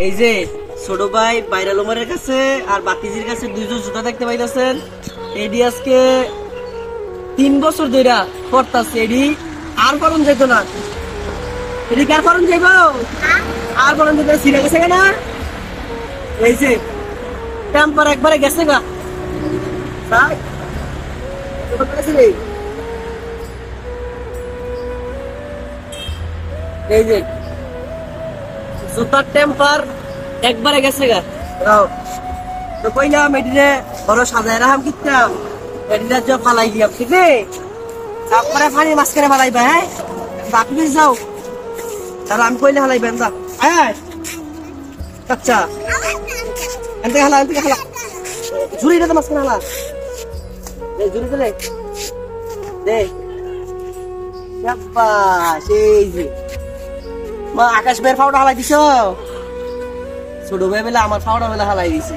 এই যে ছোট ভাই বাইরাল ওমরের কাছে আর বাতিজির কাছে দুইজন জুতা দেখতে পাইতেছেন। এডি আজকে 3 বছর ধরে করতেছে। এডি আর করণ যেত না, এডি কার করণ যাইব আর করণ যেত ছিঁড়ে গেছে না। এই যে টেম্পার একবারে গেছে গা। এই যে জুতার টেম্পার একবারে গেছে গা। তো কইলাম এটিরে বড় সাজায় রাখাম কিতাম, এটিরা যে ফালাই দিয়াম, ঠিক আছে? তারপরে পানি মাঝখানে ফালাইবা। হ্যাঁ আপনি যাও, তাহলে আমি কইলে হালাইবেন যা। হ্যাঁ আচ্ছা এনতে হালা, এনতে হালা, ঝুড়ি রে তো মাঝখানে হালা, ঝুড়ি দিলে দে। সেই যে মা আকাশ ভাইয়ের ফাউটা হালাই দিছ, ছোট ভাই বেলা আমার ফাউটা বেলা হালাই দিছে।